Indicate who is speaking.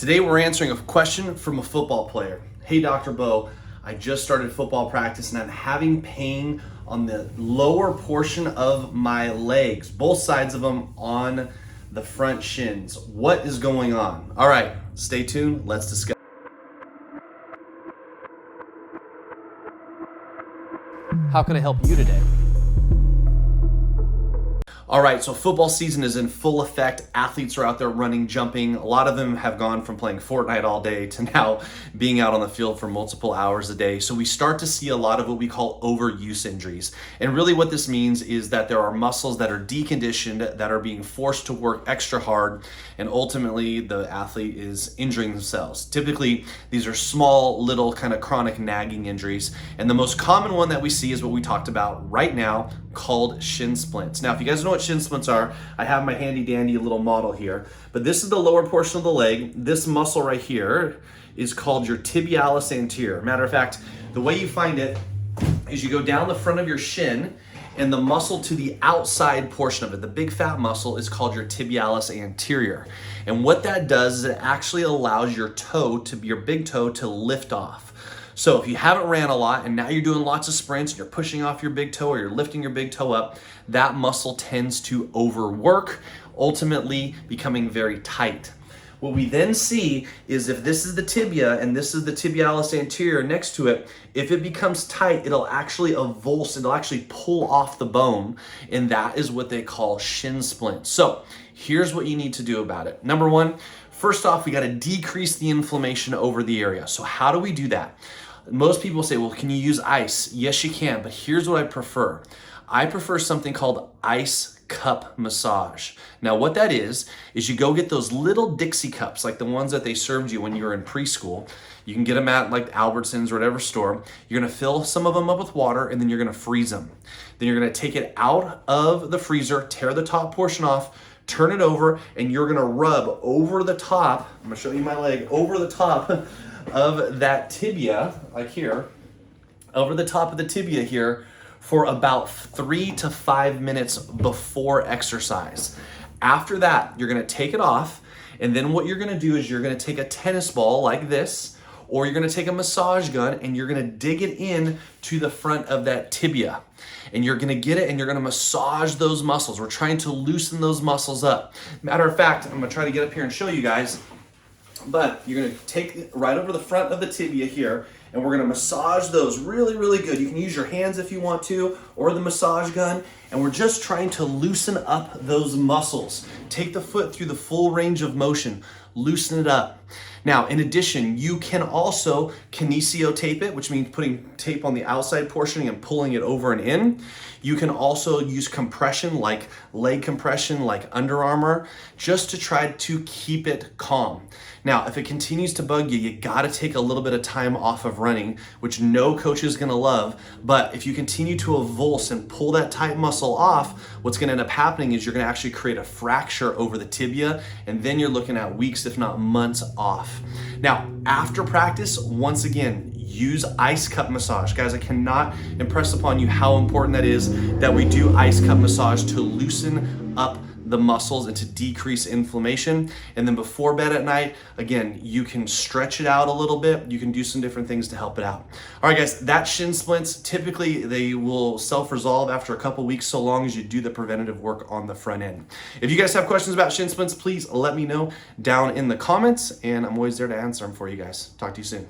Speaker 1: Today we're answering a question from a football player. Hey Dr. Beau, I just started football practice and I'm having pain on the lower portion of my legs, both sides of them on the front shins. What is going on? All right, stay tuned, let's discuss.
Speaker 2: How can I help you today?
Speaker 1: All right, so football season is in full effect. Athletes are out there running, jumping. A lot of them have gone from playing Fortnite all day to now being out on the field for multiple hours a day. So we start to see a lot of what we call overuse injuries. And really what this means is that there are muscles that are deconditioned, that are being forced to work extra hard, and ultimately the athlete is injuring themselves. Typically, these are small, little kind of chronic nagging injuries. And the most common one that we see is what we talked about right now, called shin splints. Now, if you guys know what shin splints are, I have my handy dandy little model here, but this is the lower portion of the leg. This muscle right here is called your tibialis anterior. Matter of fact, the way you find it is you go down the front of your shin, and the muscle to the outside portion of it, the big fat muscle, is called your tibialis anterior. And what that does is it actually allows your big toe to lift off. So if you haven't ran a lot and now you're doing lots of sprints and you're pushing off your big toe or you're lifting your big toe up, that muscle tends to overwork, ultimately becoming very tight. What we then see is if this is the tibia and this is the tibialis anterior next to it, if it becomes tight, it'll actually avulse, it'll actually pull off the bone, and that is what they call shin splints. So here's what you need to do about it. Number one, first off, we got to decrease the inflammation over the area. So how do we do that? Most people say, well, can you use ice? Yes, you can, but here's what I prefer. I prefer something called ice cup massage. Now what that is you go get those little Dixie cups, like the ones that they served you when you were in preschool. You can get them at like Albertsons or whatever store. You're gonna fill some of them up with water and then you're gonna freeze them. Then you're gonna take it out of the freezer, tear the top portion off, turn it over, and you're gonna rub over the top, I'm gonna show you my leg, over the top of that tibia, like here, over the top of the tibia here, for about 3 to 5 minutes before exercise. After that, you're gonna take it off, and then what you're gonna do is you're gonna take a tennis ball like this, or you're gonna take a massage gun and you're gonna dig it in to the front of that tibia. And you're gonna get it and you're gonna massage those muscles. We're trying to loosen those muscles up. Matter of fact, I'm gonna try to get up here and show you guys, but you're gonna take it right over the front of the tibia here, and we're gonna massage those really, really good. You can use your hands if you want to, or the massage gun, and we're just trying to loosen up those muscles. Take the foot through the full range of motion, loosen it up. Now, in addition, you can also kinesio tape it, which means putting tape on the outside portion and pulling it over and in. You can also use compression, like leg compression, like Under Armour, just to try to keep it calm. Now, if it continues to bug you, you gotta take a little bit of time off of running, which no coach is gonna love, but if you continue to avulse and pull that tight muscle off, what's gonna end up happening is you're gonna actually create a fracture over the tibia, and then you're looking at weeks, if not months off. Now, after practice, once again, use ice cup massage. Guys, I cannot impress upon you how important that is that we do ice cup massage to loosen up the muscles and to decrease inflammation. And then before bed at night, again, you can stretch it out a little bit. You can do some different things to help it out. All right, guys, that's shin splints. Typically, they will self-resolve after a couple weeks, so long as you do the preventative work on the front end. If you guys have questions about shin splints, please let me know down in the comments, and I'm always there to answer them for you guys. Talk to you soon.